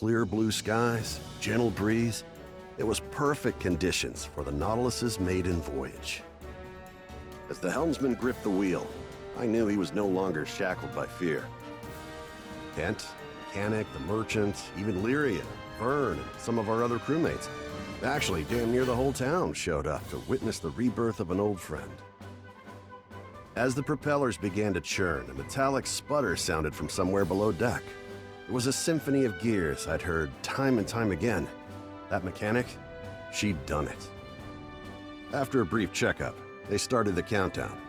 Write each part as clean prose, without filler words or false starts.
Clear blue skies, gentle breeze. It was perfect conditions for the Nautilus's maiden voyage. As the helmsman gripped the wheel, I knew he was no longer shackled by fear. Kent, mechanic, the merchant, even Lyria, Vern, and some of our other crewmates. Actually, damn near the whole town showed up to witness the rebirth of an old friend. As the propellers began to churn, a metallic sputter sounded from somewhere below deck. It was a symphony of gears I'd heard time and time again. That mechanic, she'd done it. After a brief checkup, they started the countdown.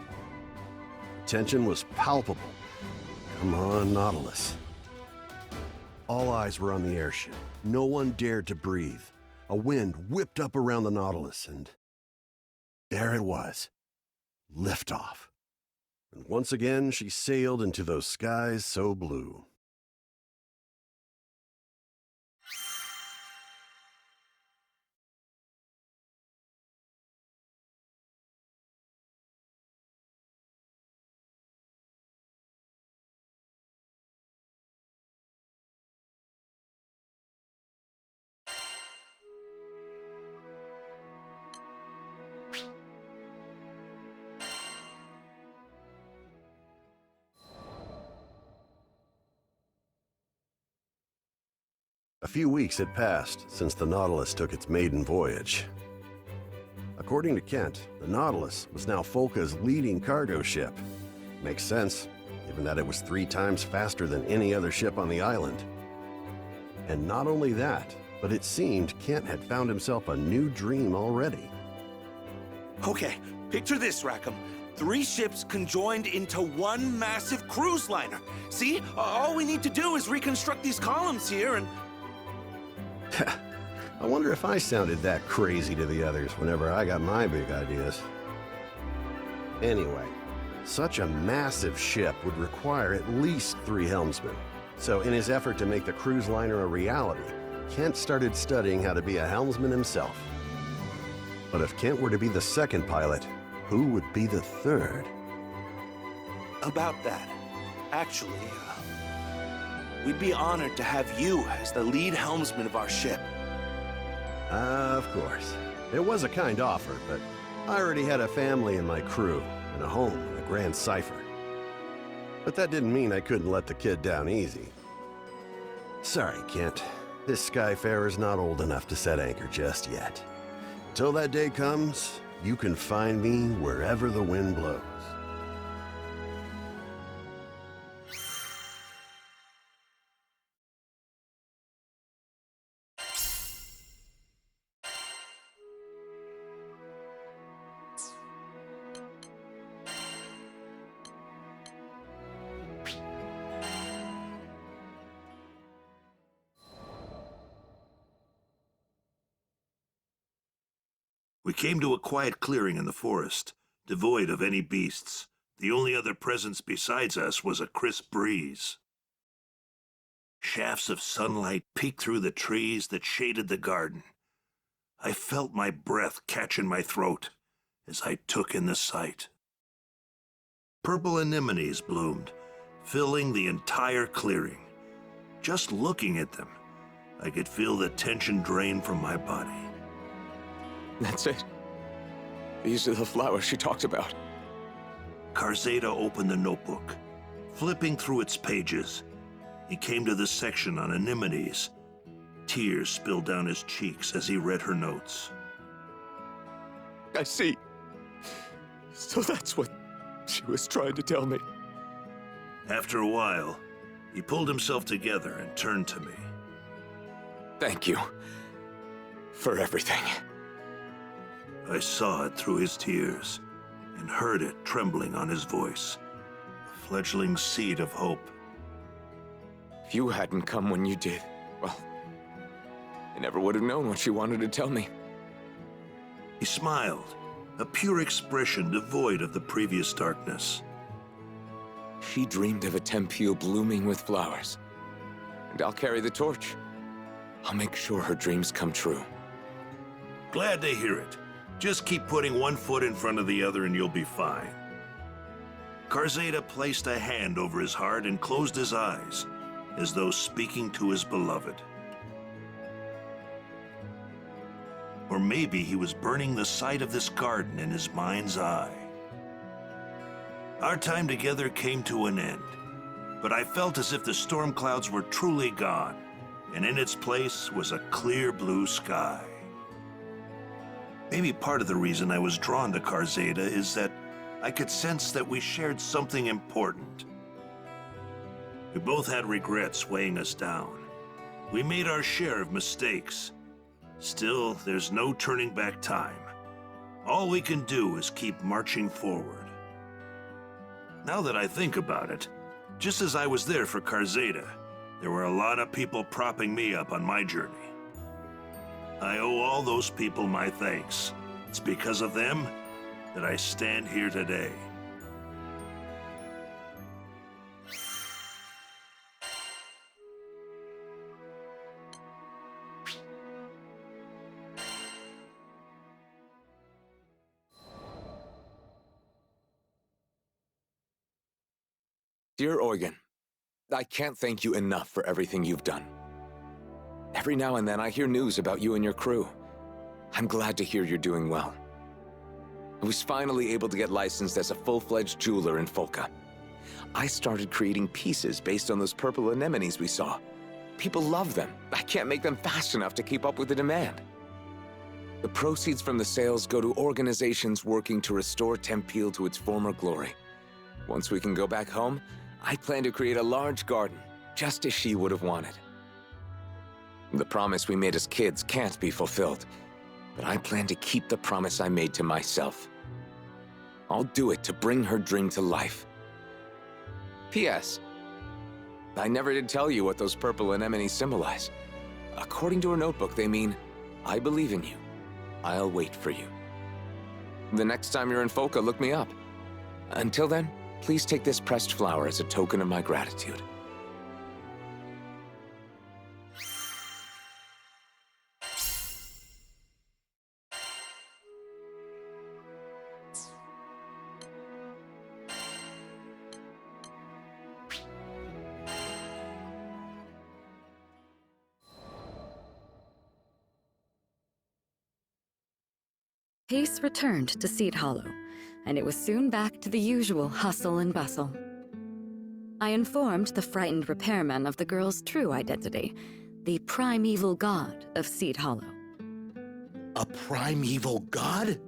Tension was palpable. Come on, Nautilus. All eyes were on the airship. No one dared to breathe. A wind whipped up around the Nautilus, and there it was. Liftoff. And once again, she sailed into those skies so blue. A few weeks had passed since the Nautilus took its maiden voyage. According to Kent, the Nautilus was now Folka's leading cargo ship. Makes sense, given that it was 3 times faster than any other ship on the island. And not only that, but it seemed Kent had found himself a new dream already. Okay, picture this, Rackham. 3 ships conjoined into one massive cruise liner. See? All we need to do is reconstruct these columns here and... I wonder if I sounded that crazy to the others whenever I got my big ideas. Anyway, such a massive ship would require at least 3 helmsmen. So in his effort to make the cruise liner a reality, Kent started studying how to be a helmsman himself. But if Kent were to be the second pilot, who would be the third? About that, actually, we'd be honored to have you as the lead helmsman of our ship. Of course. It was a kind offer, but I already had a family in my crew and a home in the Grand Cipher. But that didn't mean I couldn't let the kid down easy. Sorry, Kent. This Skyfarer's not old enough to set anchor just yet. Till that day comes, you can find me wherever the wind blows. We came to a quiet clearing in the forest, devoid of any beasts. The only other presence besides us was a crisp breeze. Shafts of sunlight peeked through the trees that shaded the garden. I felt my breath catch in my throat as I took in the sight. Purple anemones bloomed, filling the entire clearing. Just looking at them, I could feel the tension drain from my body. That's it. These are the flowers she talked about. Karzada opened the notebook. Flipping through its pages, he came to the section on anemones. Tears spilled down his cheeks as he read her notes. I see. So that's what she was trying to tell me. After a while, he pulled himself together and turned to me. Thank you for everything. I saw it through his tears and heard it trembling on his voice, a fledgling seed of hope. If you hadn't come when you did, well, I never would have known what she wanted to tell me. He smiled, a pure expression devoid of the previous darkness. She dreamed of a tempule blooming with flowers, and I'll carry the torch. I'll make sure her dreams come true. Glad to hear it. Just keep putting one foot in front of the other and you'll be fine. Karzada placed a hand over his heart and closed his eyes, as though speaking to his beloved. Or maybe he was burning the sight of this garden in his mind's eye. Our time together came to an end, but I felt as if the storm clouds were truly gone, and in its place was a clear blue sky. Maybe part of the reason I was drawn to Karzada is that I could sense that we shared something important. We both had regrets weighing us down. We made our share of mistakes. Still, there's no turning back time. All we can do is keep marching forward. Now that I think about it, just as I was there for Karzada, there were a lot of people propping me up on my journey. I owe all those people my thanks. It's because of them that I stand here today. Dear Eugen, I can't thank you enough for everything you've done. Every now and then I hear news about you and your crew. I'm glad to hear you're doing well. I was finally able to get licensed as a full-fledged jeweler in Folka. I started creating pieces based on those purple anemones we saw. People love them. I can't make them fast enough to keep up with the demand. The proceeds from the sales go to organizations working to restore Tempeal to its former glory. Once we can go back home, I plan to create a large garden, just as she would have wanted. The promise we made as kids can't be fulfilled, but I plan to keep the promise I made to myself. I'll do it to bring her dream to life. P.S. I never did tell you what those purple anemones symbolize. According to her notebook, they mean, I believe in you. I'll wait for you. The next time you're in Folka, look me up. Until then, please take this pressed flower as a token of my gratitude. Pace returned to Seed Hollow, and it was soon back to the usual hustle and bustle. I informed the frightened repairman of the girl's true identity, the primeval god of Seed Hollow. A primeval god?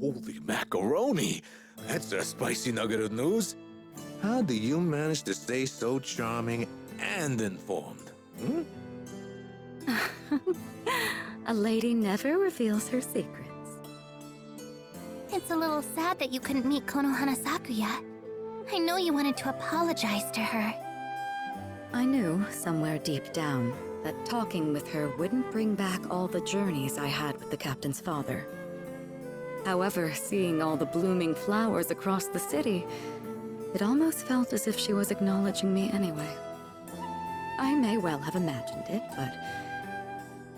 Holy macaroni! That's a spicy nugget of news. How do you manage to stay so charming and informed? A lady never reveals her secrets. It's a little sad that you couldn't meet Konohana Sakuya. I know you wanted to apologize to her. I knew, somewhere deep down, that talking with her wouldn't bring back all the journeys I had with the captain's father. However, seeing all the blooming flowers across the city, it almost felt as if she was acknowledging me anyway. I may well have imagined it, but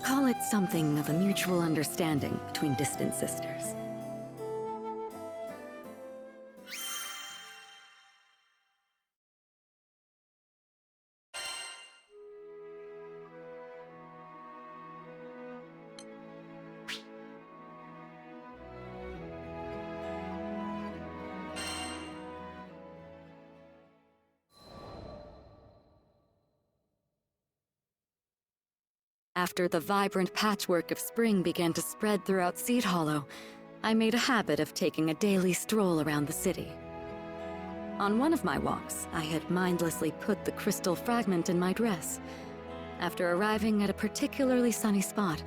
call it something of a mutual understanding between distant sisters. After the vibrant patchwork of spring began to spread throughout Seed Hollow, I made a habit of taking a daily stroll around the city. On one of my walks, I had mindlessly put the crystal fragment in my dress. After arriving at a particularly sunny spot,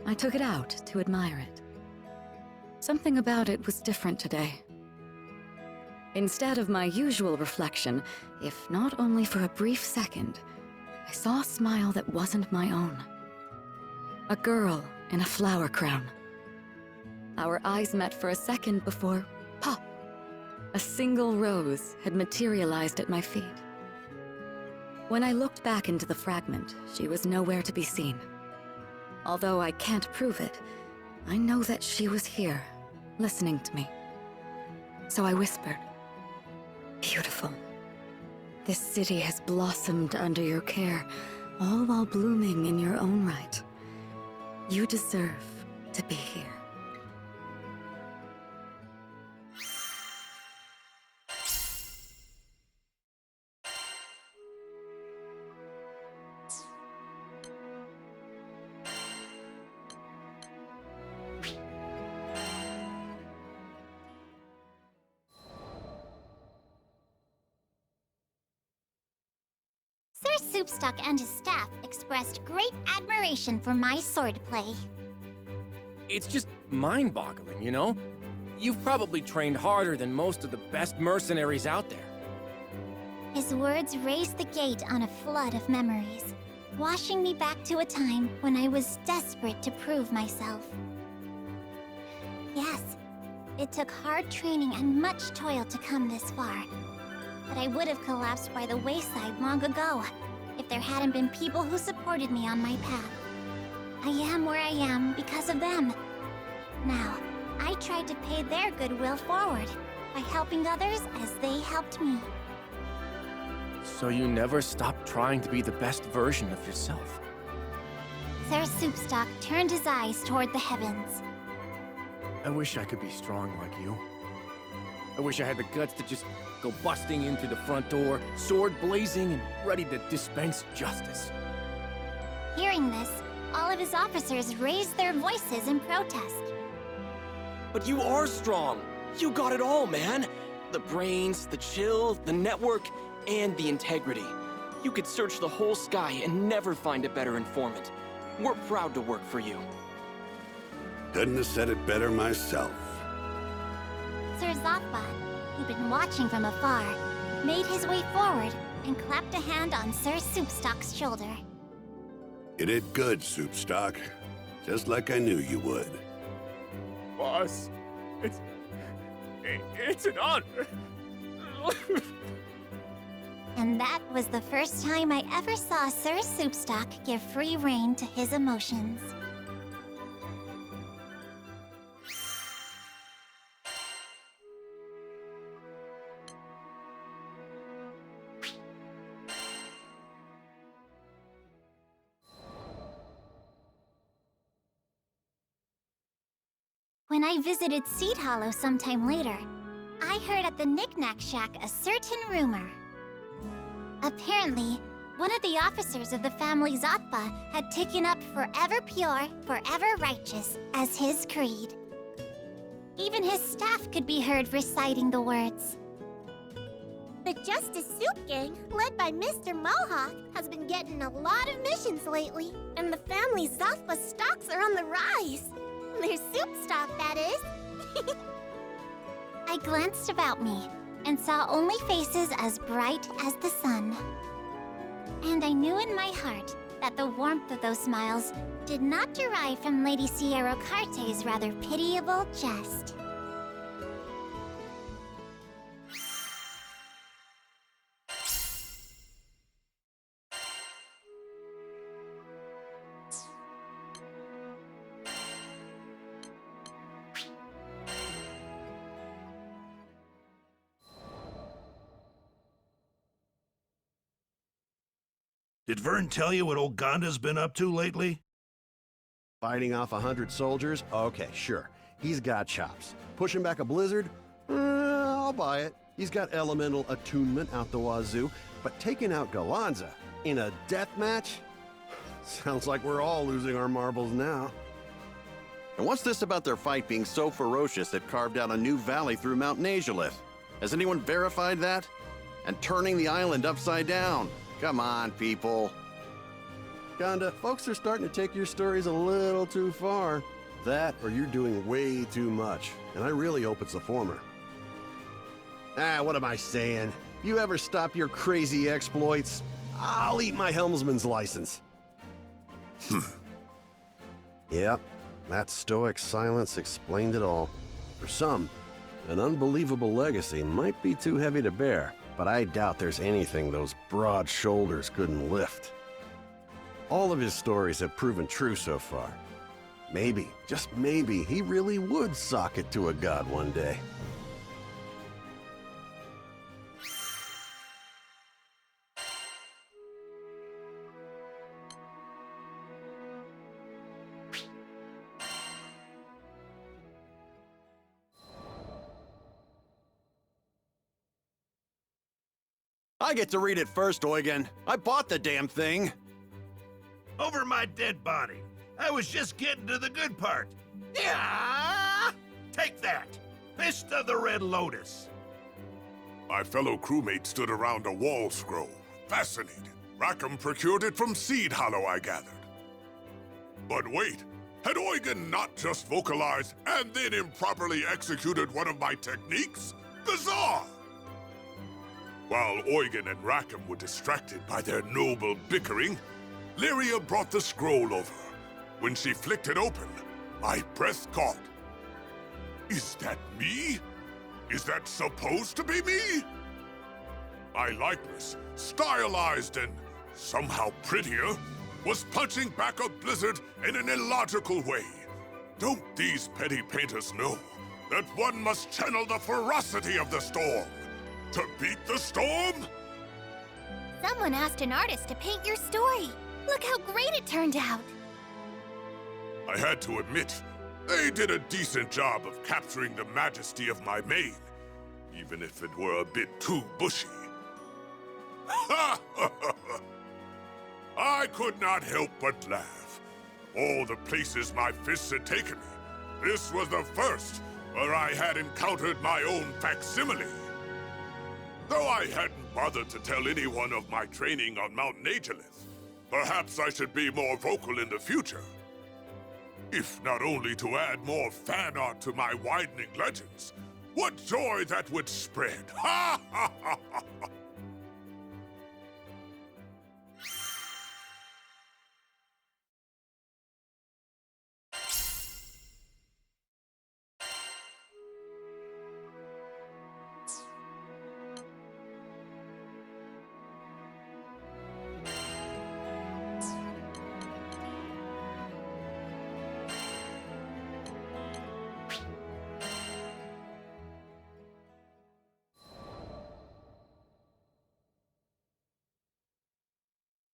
I took it out to admire it. Something about it was different today. Instead of my usual reflection, if not only for a brief second, I saw a smile that wasn't my own. A girl in a flower crown. Our eyes met for a second before, pop! A single rose had materialized at my feet. When I looked back into the fragment, she was nowhere to be seen. Although I can't prove it, I know that she was here, listening to me. So I whispered, "Beautiful. This city has blossomed under your care, all while blooming in your own right. You deserve to be here. Sir Soupstock and his staff expressed great admiration for my swordplay. It's just mind-boggling, you know? You've probably trained harder than most of the best mercenaries out there. His words raised the gate on a flood of memories, washing me back to a time when I was desperate to prove myself. Yes, it took hard training and much toil to come this far. But I would have collapsed by the wayside long ago if there hadn't been people who supported me on my path. I am where I am because of them. Now, I tried to pay their goodwill forward by helping others as they helped me. So you never stopped trying to be the best version of yourself. Sir Soupstock turned his eyes toward the heavens. I wish I could be strong like you. I wish I had the guts to just go busting into the front door, sword blazing and ready to dispense justice. Hearing this, all of his officers raised their voices in protest. But you are strong. You got it all, man. The brains, the chill, the network, and the integrity. You could search the whole sky and never find a better informant. We're proud to work for you. Couldn't have said it better myself. Sir Zoppa, who'd been watching from afar, made his way forward and clapped a hand on Sir Soupstock's shoulder. You did good, Soupstock. Just like I knew you would. Boss, it's an honor. And that was the first time I ever saw Sir Soupstock give free rein to his emotions. When I visited Seed Hollow sometime later, I heard at the Knick-Knack Shack a certain rumor. Apparently, one of the officers of the family Zotpa had taken up forever pure, forever righteous as his creed. Even his staff could be heard reciting the words. The Justice Soup Gang, led by Mr. Mohawk, has been getting a lot of missions lately, and the family Zotpa stocks are on the rise. Their soup stock, that is. I glanced about me and saw only faces as bright as the sun. And I knew in my heart that the warmth of those smiles did not derive from Lady Sierra Carte's rather pitiable jest. Did Vern tell you what old Gonda's been up to lately? Fighting off 100 soldiers? Okay, sure. He's got chops. Pushing back a blizzard? I'll buy it. He's got elemental attunement out the wazoo. But taking out Galanza in a death match? Sounds like we're all losing our marbles now. And what's this about their fight being so ferocious it carved out a new valley through Mount Nazalith? Has anyone verified that? And turning the island upside down? Come on, people. Gonda, folks are starting to take your stories a little too far. That, or you're doing way too much. And I really hope it's the former. What am I saying? You ever stop your crazy exploits? I'll eat my helmsman's license. Yep, that stoic silence explained it all. For some, an unbelievable legacy might be too heavy to bear, but I doubt there's anything those broad shoulders couldn't lift. All of his stories have proven true so far. Maybe, just maybe, he really would sock it to a god one day. I get to read it first, Eugen. I bought the damn thing. Over my dead body. I was just getting to the good part. Yeah! Take that! Fist of the Red Lotus. My fellow crewmates stood around a wall scroll, fascinated. Rackham procured it from Seed Hollow, I gathered. But wait, had Eugen not just vocalized and then improperly executed one of my techniques? Bizarre! While Eugen and Rackham were distracted by their noble bickering, Lyria brought the scroll over. When she flicked it open, my breath caught. Is that me? Is that supposed to be me? My likeness, stylized and somehow prettier, was punching back a blizzard in an illogical way. Don't these petty painters know that one must channel the ferocity of the storm to beat the storm? Someone asked an artist to paint your story. Look how great it turned out. I had to admit, they did a decent job of capturing the majesty of my mane, even if it were a bit too bushy. I could not help but laugh. All the places my fists had taken me, this was the first where I had encountered my own facsimile. Though I hadn't bothered to tell anyone of my training on Mount Nagelith, perhaps I should be more vocal in the future. If not only to add more fan art to my widening legends, what joy that would spread! Ha ha ha ha!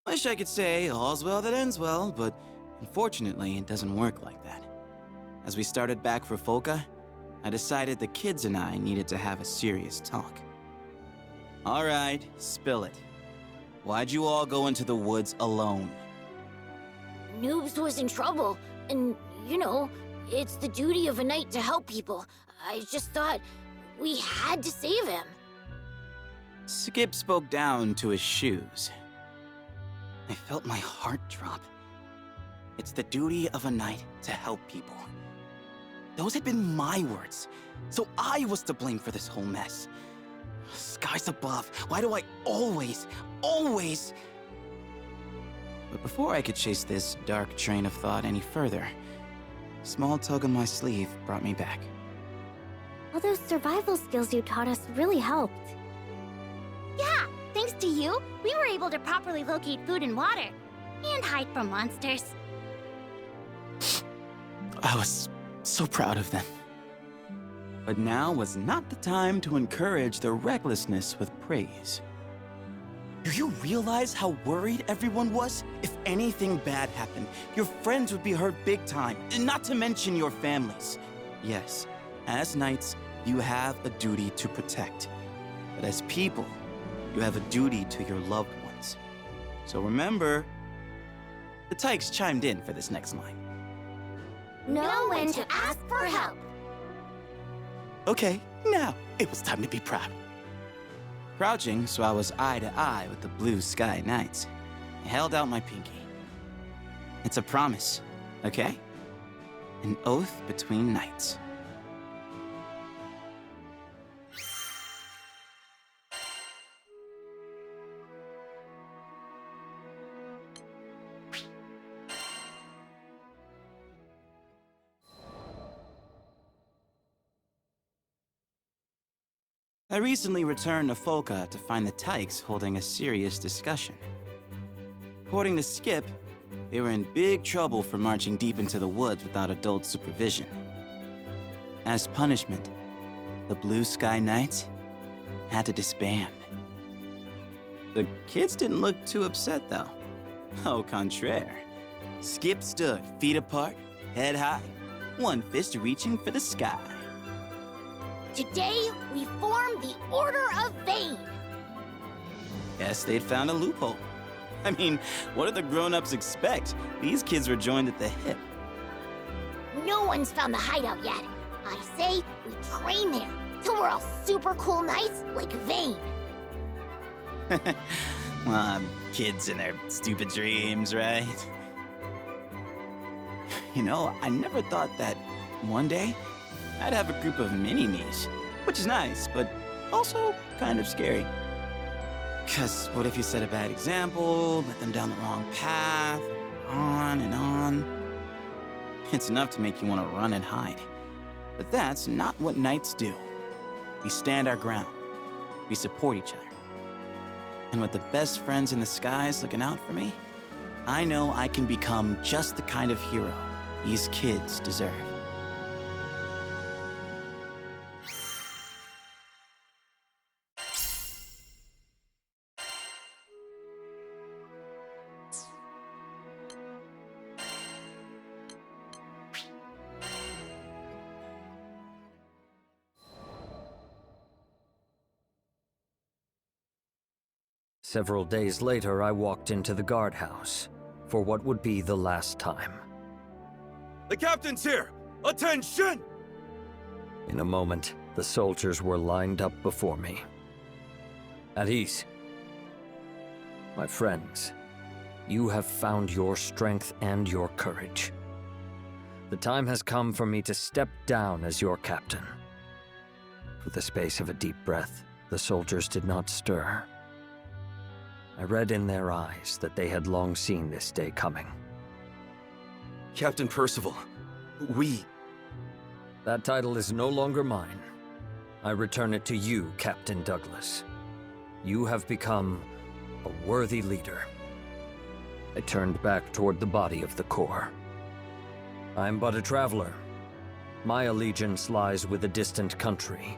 Wish I could say all's well that ends well, but unfortunately it doesn't work like that. As we started back for Folka, I decided the kids and I needed to have a serious talk. Alright, spill it. Why'd you all go into the woods alone? Noobs was in trouble, and, you know, it's the duty of a knight to help people. I just thought we had to save him. Skip spoke down to his shoes. I felt my heart drop. It's the duty of a knight to help people. Those had been my words, so I was to blame for this whole mess. Skies above, why do I always... But before I could chase this dark train of thought any further, a small tug on my sleeve brought me back. All those survival skills you taught us really helped. Yeah, thanks to you, we were able to properly locate food and water, and hide from monsters. I was so proud of them. But now was not the time to encourage their recklessness with praise. Do you realize how worried everyone was? If anything bad happened, your friends would be hurt big time, and not to mention your families. Yes, as knights, you have a duty to protect. But as people, you have a duty to your loved ones. So remember, the Tykes chimed in for this next line. Know when to ask for help. Okay, now it was time to be proud. Crouching so I was eye to eye with the Blue Sky Knights, I held out my pinky. It's a promise, okay? An oath between knights. I recently returned to Folka to find the Tykes holding a serious discussion. According to Skip, they were in big trouble for marching deep into the woods without adult supervision. As punishment, the Blue Sky Knights had to disband. The kids didn't look too upset, though. Au contraire. Skip stood feet apart, head high, one fist reaching for the sky. Today, we form the Order of Vane. Guess they'd found a loophole. I mean, what did the grown-ups expect? These kids were joined at the hip. No one's found the hideout yet. I say we train there till we're all super cool knights like Vayne. Well, kids and their stupid dreams, right? You know, I never thought that one day I'd have a group of mini-me's, which is nice, but also kind of scary. Because what if you set a bad example, let them down the wrong path, on and on? It's enough to make you want to run and hide. But that's not what knights do. We stand our ground. We support each other. And with the best friends in the skies looking out for me, I know I can become just the kind of hero these kids deserve. Several days later, I walked into the guardhouse for what would be the last time. The captain's here! Attention! In a moment, the soldiers were lined up before me. At ease. My friends, you have found your strength and your courage. The time has come for me to step down as your captain. For the space of a deep breath, the soldiers did not stir. I read in their eyes that they had long seen this day coming. Captain Percival, That title is no longer mine. I return it to you, Captain Douglas. You have become a worthy leader. I turned back toward the body of the Corps. I'm but a traveler. My allegiance lies with a distant country,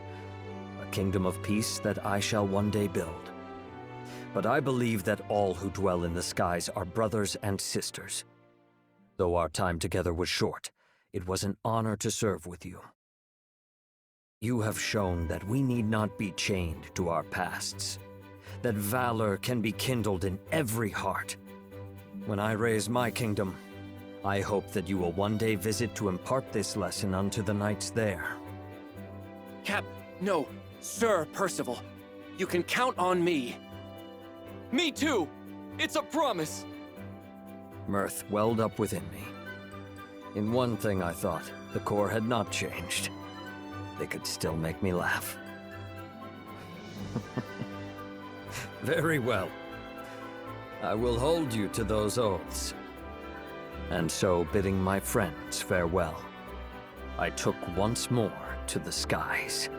a kingdom of peace that I shall one day build. But I believe that all who dwell in the skies are brothers and sisters. Though our time together was short, it was an honor to serve with you. You have shown that we need not be chained to our pasts, that valor can be kindled in every heart. When I raise my kingdom, I hope that you will one day visit to impart this lesson unto the knights there. No, Sir Percival. You can count on me. Me too! It's a promise! Mirth welled up within me. In one thing I thought, the Corps had not changed. They could still make me laugh. Very well. I will hold you to those oaths. And so, bidding my friends farewell, I took once more to the skies.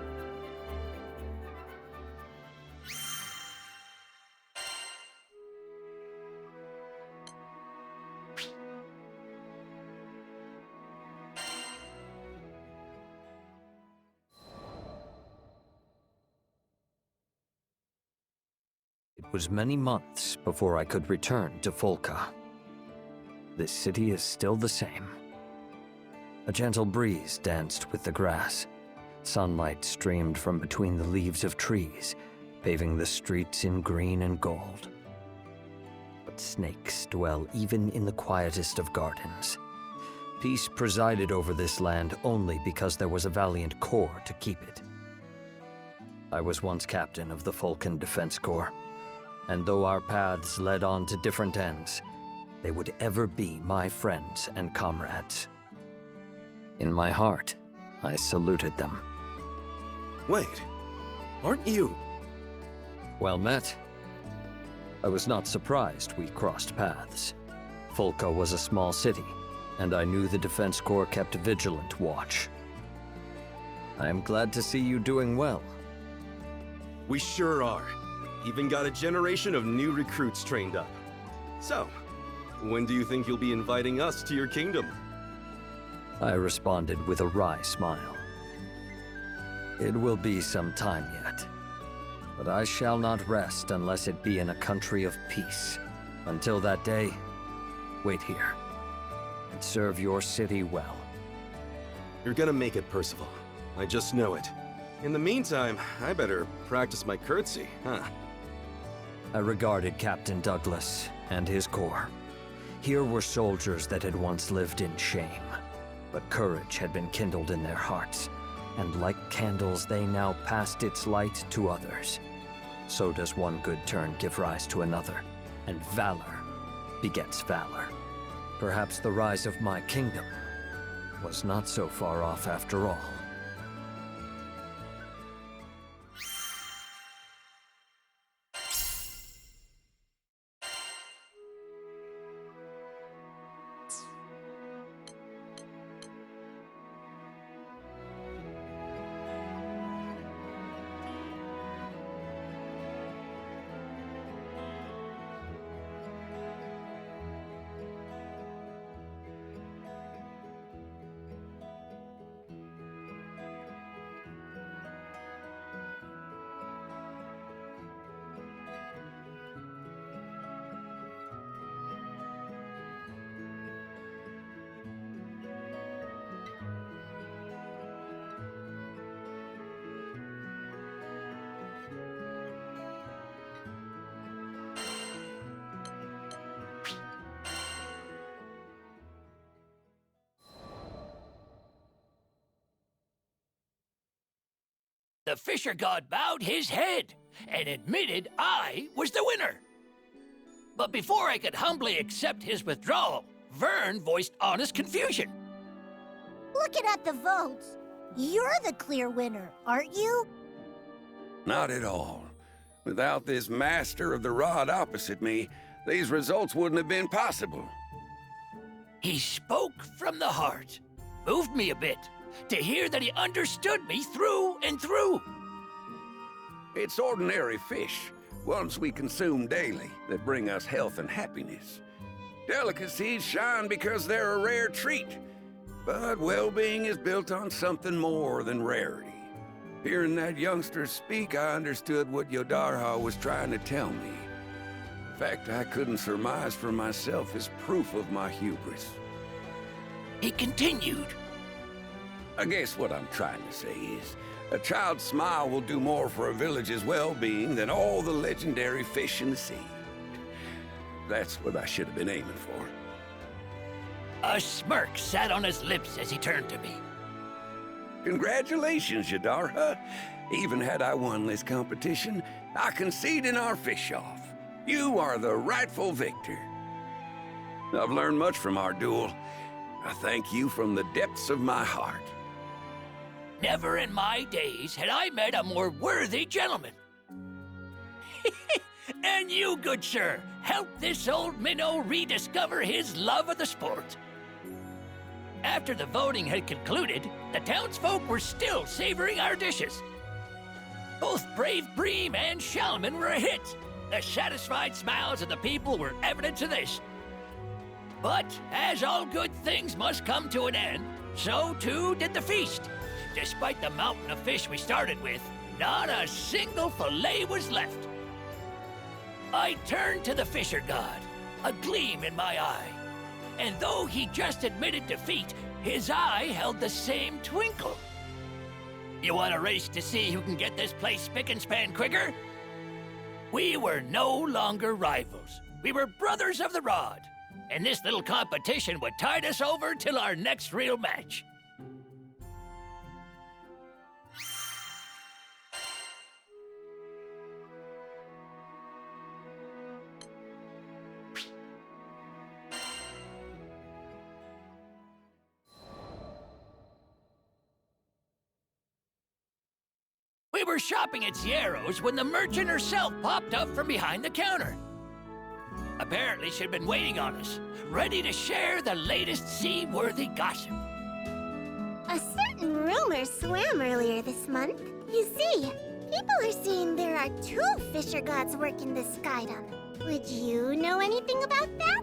It was many months before I could return to Folka. This city is still the same. A gentle breeze danced with the grass. Sunlight streamed from between the leaves of trees, paving the streets in green and gold. But snakes dwell even in the quietest of gardens. Peace presided over this land only because there was a valiant corps to keep it. I was once captain of the Fulkan Defense Corps, and though our paths led on to different ends, they would ever be my friends and comrades. In my heart, I saluted them. Wait, aren't you? Well met. I was not surprised we crossed paths. Folka was a small city, and I knew the Defense Corps kept vigilant watch. I am glad to see you doing well. We sure are. Even got a generation of new recruits trained up. So, when do you think you'll be inviting us to your kingdom? I responded with a wry smile. It will be some time yet, but I shall not rest unless it be in a country of peace. Until that day, wait here, and serve your city well. You're gonna make it, Percival. I just know it. In the meantime, I better practice my curtsy, huh? I regarded Captain Douglas and his corps. Here were soldiers that had once lived in shame, but courage had been kindled in their hearts, and like candles they now passed its light to others. So does one good turn give rise to another, and valor begets valor. Perhaps the rise of my kingdom was not so far off after all. The Fisher God bowed his head and admitted I was the winner. But before I could humbly accept his withdrawal, Vern voiced honest confusion. Looking at the votes, you're the clear winner, aren't you? Not at all. Without this master of the rod opposite me, these results wouldn't have been possible. He spoke from the heart. Moved me a bit to hear that he understood me through and through. It's ordinary fish, ones we consume daily, that bring us health and happiness. Delicacies shine because they're a rare treat, but well-being is built on something more than rarity. Hearing that youngster speak, I understood what Yodarha was trying to tell me. In fact, I couldn't surmise for myself as proof of my hubris. He continued. I guess what I'm trying to say is, a child's smile will do more for a village's well-being than all the legendary fish in the sea. That's what I should have been aiming for. A smirk sat on his lips as he turned to me. Congratulations, Yodarha. Even had I won this competition, I concede in our fish-off. You are the rightful victor. I've learned much from our duel. I thank you from the depths of my heart. Never in my days had I met a more worthy gentleman. And you, good sir, helped this old minnow rediscover his love of the sport. After the voting had concluded, the townsfolk were still savoring our dishes. Both Brave Bream and Shalman were a hit. The satisfied smiles of the people were evidence of this. But as all good things must come to an end, so too did the feast. Despite the mountain of fish we started with, not a single fillet was left. I turned to the Fisher God, a gleam in my eye. And though he just admitted defeat, his eye held the same twinkle. You want a race to see who can get this place spick and span quicker? We were no longer rivals. We were brothers of the rod. And this little competition would tide us over till our next real match. We were shopping at Sierro's when the merchant herself popped up from behind the counter. Apparently she'd been waiting on us, ready to share the latest seaworthy gossip. A certain rumor swam earlier this month. You see, people are saying there are 2 Fisher Gods working this skydom. Would you know anything about that?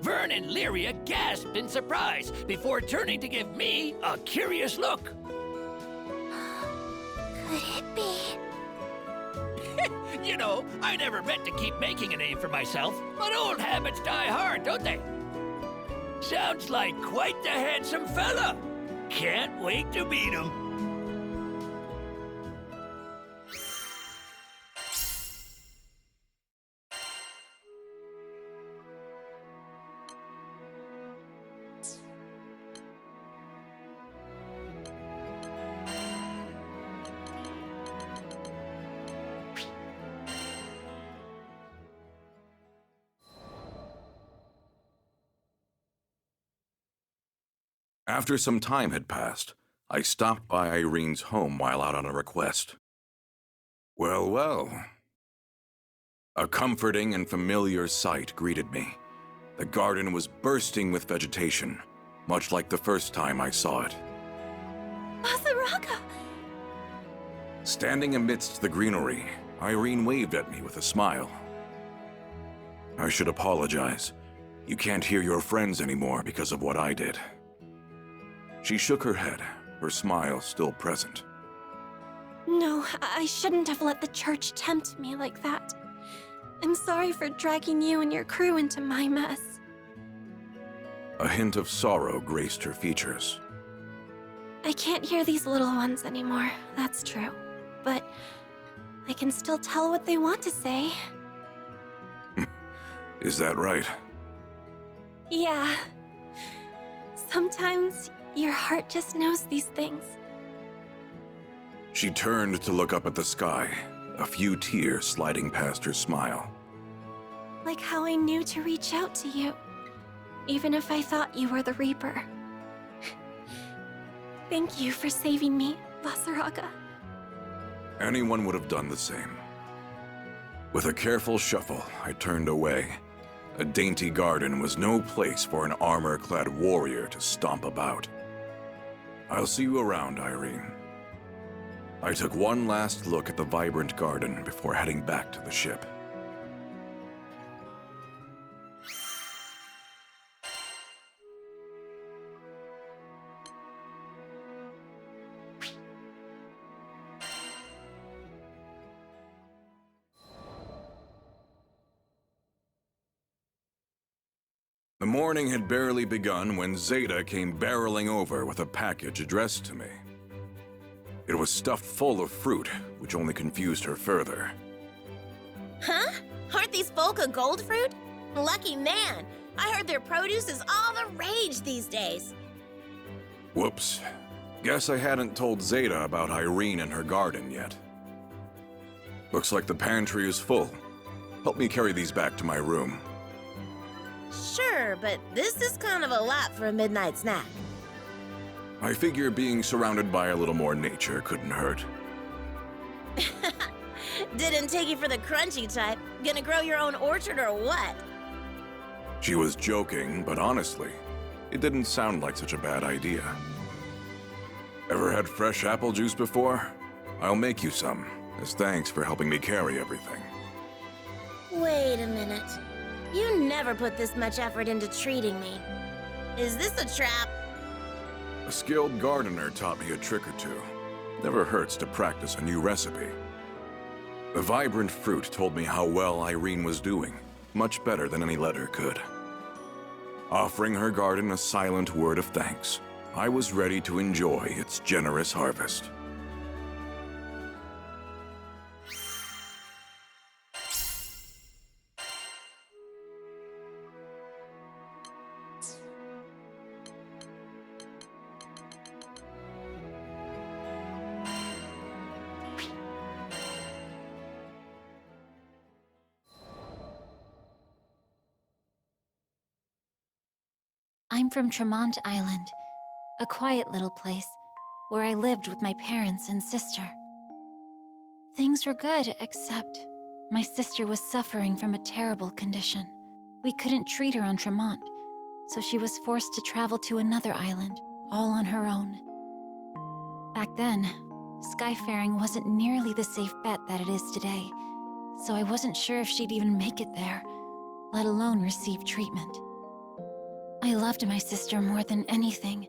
Vern and Lyria gasped in surprise before turning to give me a curious look. Could it be? You know, I never meant to keep making a name for myself, but old habits die hard, don't they? Sounds like quite the handsome fella. Can't wait to meet him. After some time had passed, I stopped by Irene's home while out on a request. Well, well. A comforting and familiar sight greeted me. The garden was bursting with vegetation, much like the first time I saw it. Basaraga! Standing amidst the greenery, Irene waved at me with a smile. I should apologize. You can't hear your friends anymore because of what I did. She shook her head, her smile still present. No, I shouldn't have let the church tempt me like that. I'm sorry for dragging you and your crew into my mess. A hint of sorrow graced her features. I can't hear these little ones anymore, that's true. But I can still tell what they want to say. Is that right? Yeah. Sometimes your heart just knows these things. She turned to look up at the sky, a few tears sliding past her smile. Like how I knew to reach out to you, even if I thought you were the Reaper. Thank you for saving me, Basaraga. Anyone would have done the same. With a careful shuffle, I turned away. A dainty garden was no place for an armor-clad warrior to stomp about. I'll see you around, Irene. I took one last look at the vibrant garden before heading back to the ship. The morning had barely begun when Zeta came barreling over with a package addressed to me. It was stuffed full of fruit, which only confused her further. Huh? Aren't these folk a gold fruit? Lucky man! I heard their produce is all the rage these days. Whoops. Guess I hadn't told Zeta about Irene and her garden yet. Looks like the pantry is full. Help me carry these back to my room. Sure, but this is kind of a lot for a midnight snack. I figure being surrounded by a little more nature couldn't hurt. Didn't take you for the crunchy type. Gonna grow your own orchard or what? She was joking, but honestly, it didn't sound like such a bad idea. Ever had fresh apple juice before? I'll make you some, as thanks for helping me carry everything. Wait a minute. You never put this much effort into treating me. Is this a trap? A skilled gardener taught me a trick or two. Never hurts to practice a new recipe. The vibrant fruit told me how well Irene was doing, much better than any letter could. Offering her garden a silent word of thanks, I was ready to enjoy its generous harvest. I'm from Tremont Island, a quiet little place where I lived with my parents and sister. Things were good, except my sister was suffering from a terrible condition. We couldn't treat her on Tremont, so she was forced to travel to another island, all on her own. Back then, skyfaring wasn't nearly the safe bet that it is today, so I wasn't sure if she'd even make it there, let alone receive treatment. I loved my sister more than anything,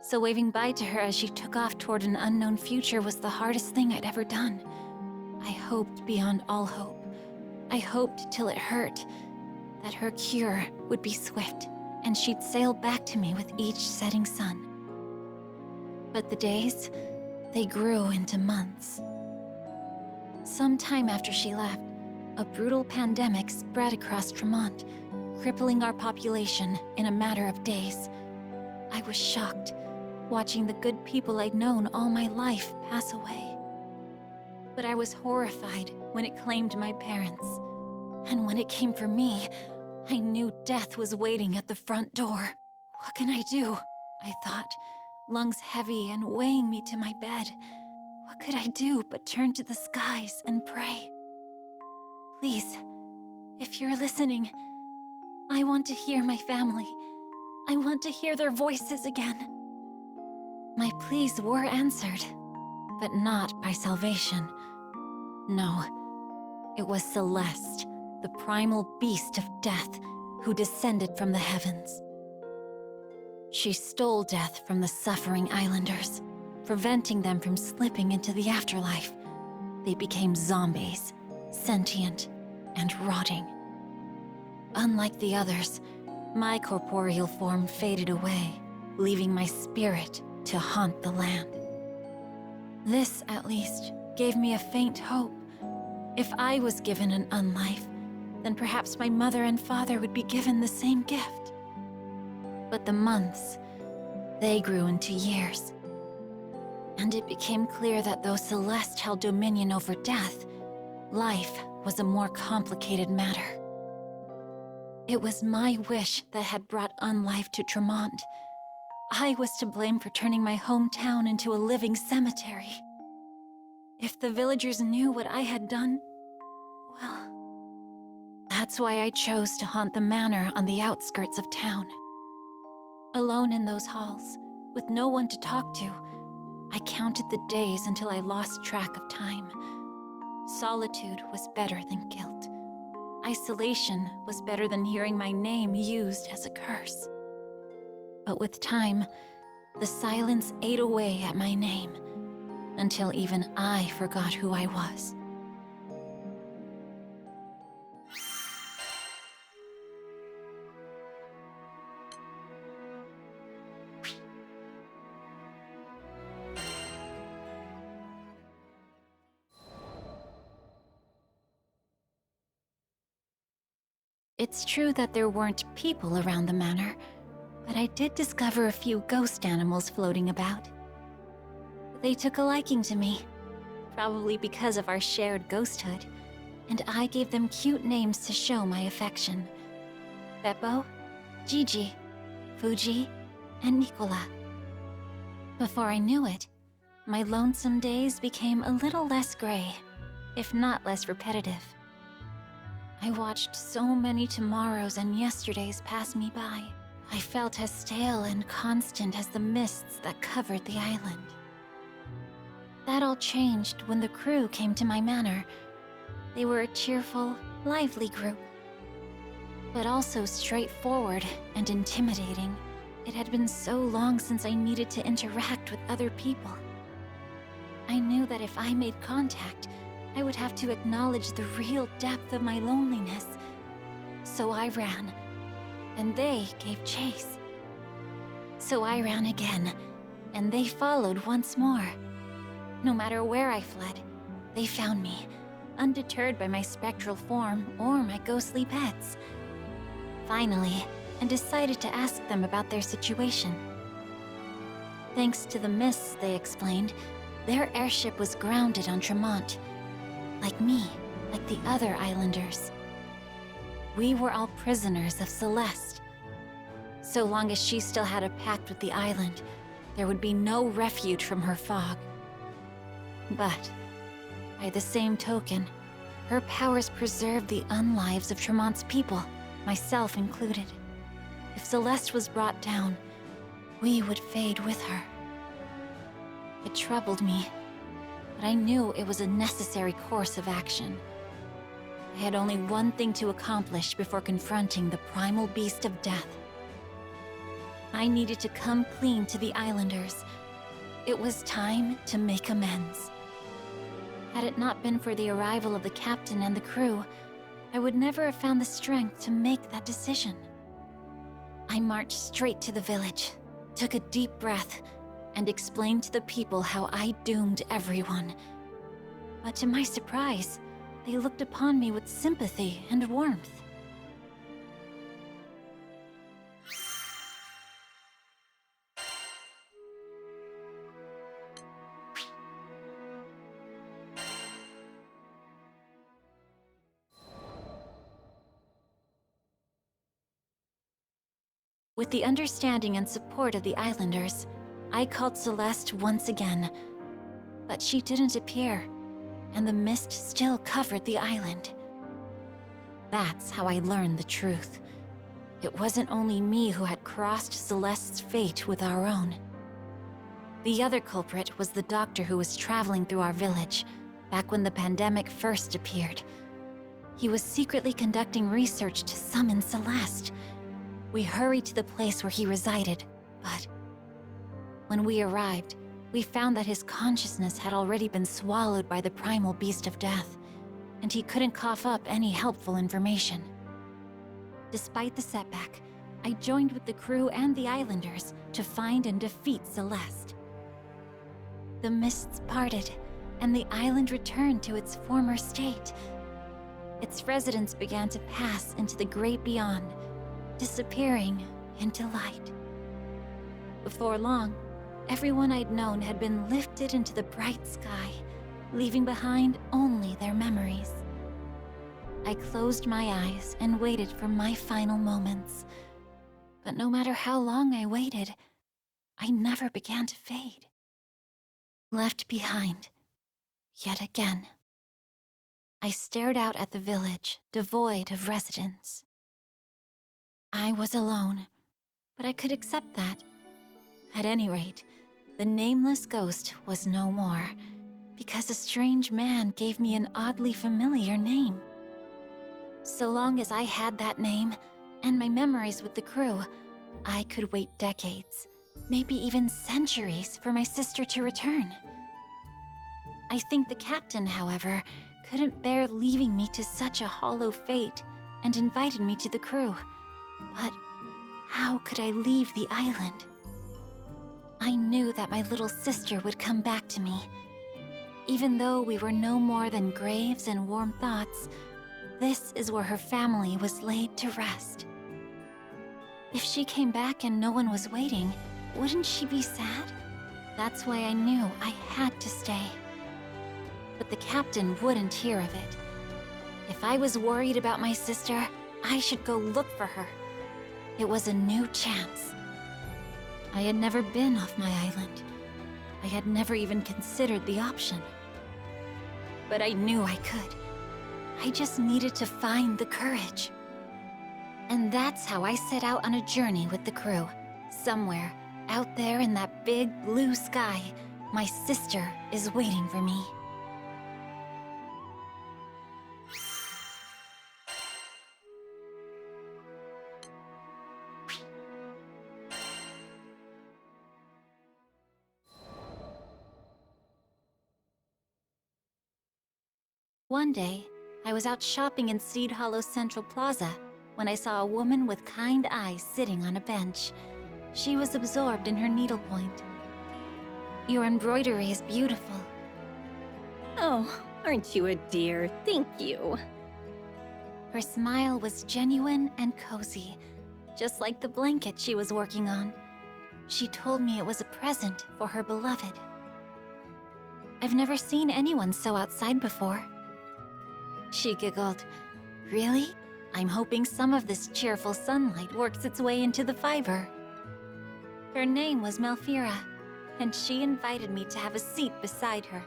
so waving bye to her as she took off toward an unknown future was the hardest thing I'd ever done. I hoped beyond all hope. I hoped till it hurt, that her cure would be swift, and she'd sail back to me with each setting sun. But the days, they grew into months. Sometime after she left, a brutal pandemic spread across Tremont, crippling our population in a matter of days. I was shocked, watching the good people I'd known all my life pass away. But I was horrified when it claimed my parents. And when it came for me, I knew death was waiting at the front door. What can I do? I thought, lungs heavy and weighing me to my bed. What could I do but turn to the skies and pray? Please, if you're listening, I want to hear my family. I want to hear their voices again. My pleas were answered, but not by salvation. No, it was Celeste, the primal beast of death, who descended from the heavens. She stole death from the suffering islanders, preventing them from slipping into the afterlife. They became zombies, sentient and rotting. Unlike the others, my corporeal form faded away, leaving my spirit to haunt the land. This, at least, gave me a faint hope. If I was given an unlife, then perhaps my mother and father would be given the same gift. But the months, they grew into years. And it became clear that though Celeste held dominion over death, life was a more complicated matter. It was my wish that had brought unlife to Tremont. I was to blame for turning my hometown into a living cemetery. If the villagers knew what I had done, well, that's why I chose to haunt the manor on the outskirts of town. Alone in those halls, with no one to talk to, I counted the days until I lost track of time. Solitude was better than guilt. Isolation was better than hearing my name used as a curse. But with time, the silence ate away at my name, until even I forgot who I was. It's true that there weren't people around the manor, but I did discover a few ghost animals floating about. They took a liking to me, probably because of our shared ghosthood, and I gave them cute names to show my affection. Beppo, Gigi, Fuji, and Nicola. Before I knew it, my lonesome days became a little less gray, if not less repetitive. I watched so many tomorrows and yesterdays pass me by. I felt as stale and constant as the mists that covered the island. That all changed when the crew came to my manor. They were a cheerful, lively group, but also straightforward and intimidating. It had been so long since I needed to interact with other people. I knew that if I made contact, I would have to acknowledge the real depth of my loneliness. So I ran, and they gave chase. So I ran again, and they followed once more. No matter where I fled, they found me, undeterred by my spectral form or my ghostly pets. Finally, I decided to ask them about their situation. Thanks to the mists, they explained, their airship was grounded on Tremont. Like me, like the other islanders. We were all prisoners of Celeste. So long as she still had a pact with the island, there would be no refuge from her fog. But, by the same token, her powers preserved the unlives of Tremont's people, myself included. If Celeste was brought down, we would fade with her. It troubled me, but I knew it was a necessary course of action. I had only one thing to accomplish before confronting the primal beast of death. I needed to come clean to the islanders. It was time to make amends. Had it not been for the arrival of the captain and the crew, I would never have found the strength to make that decision. I marched straight to the village, took a deep breath, and explained to the people how I doomed everyone. But to my surprise, they looked upon me with sympathy and warmth. With the understanding and support of the Islanders, I called Celeste once again. But she didn't appear, and the mist still covered the island. That's how I learned the truth. It wasn't only me who had crossed Celeste's fate with our own. The other culprit was the doctor who was traveling through our village, back when the pandemic first appeared. He was secretly conducting research to summon Celeste. We hurried to the place where he resided, but when we arrived, we found that his consciousness had already been swallowed by the primal beast of death, and he couldn't cough up any helpful information. Despite the setback, I joined with the crew and the Islanders to find and defeat Celeste. The mists parted, and the island returned to its former state. Its residents began to pass into the great beyond, disappearing into light. Before long, everyone I'd known had been lifted into the bright sky, leaving behind only their memories. I closed my eyes and waited for my final moments. But no matter how long I waited, I never began to fade. Left behind, yet again. I stared out at the village, devoid of residents. I was alone, but I could accept that. At any rate, the nameless ghost was no more, because a strange man gave me an oddly familiar name. So long as I had that name, and my memories with the crew, I could wait decades, maybe even centuries, for my sister to return. I think the captain, however, couldn't bear leaving me to such a hollow fate, and invited me to the crew. But how could I leave the island? I knew that my little sister would come back to me. Even though we were no more than graves and warm thoughts, this is where her family was laid to rest. If she came back and no one was waiting, wouldn't she be sad? That's why I knew I had to stay. But the captain wouldn't hear of it. If I was worried about my sister, I should go look for her. It was a new chance. I had never been off my island. I had never even considered the option. But I knew I could. I just needed to find the courage. And that's how I set out on a journey with the crew. Somewhere, out there in that big blue sky, my sister is waiting for me. One day, I was out shopping in Seed Hollow Central Plaza when I saw a woman with kind eyes sitting on a bench. She was absorbed in her needlepoint. "Your embroidery is beautiful." "Oh, aren't you a dear? Thank you." Her smile was genuine and cozy, just like the blanket she was working on. She told me it was a present for her beloved. I've never seen anyone so outside before. She giggled. "Really? I'm hoping some of this cheerful sunlight works its way into the fiber." Her name was Malfira, and she invited me to have a seat beside her.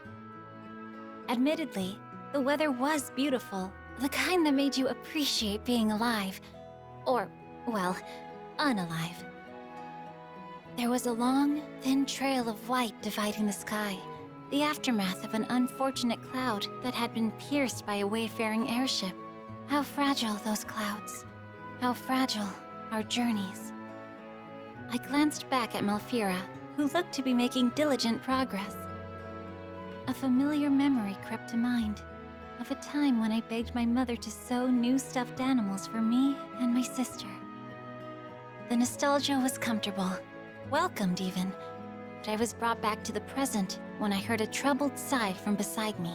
Admittedly, the weather was beautiful, the kind that made you appreciate being alive. Or, well, unalive. There was a long, thin trail of white dividing the sky, the aftermath of an unfortunate cloud that had been pierced by a wayfaring airship. How fragile those clouds. How fragile our journeys. I glanced back at Malfira, who looked to be making diligent progress. A familiar memory crept to mind, of a time when I begged my mother to sew new stuffed animals for me and my sister. The nostalgia was comfortable, welcomed even, but I was brought back to the present when I heard a troubled sigh from beside me.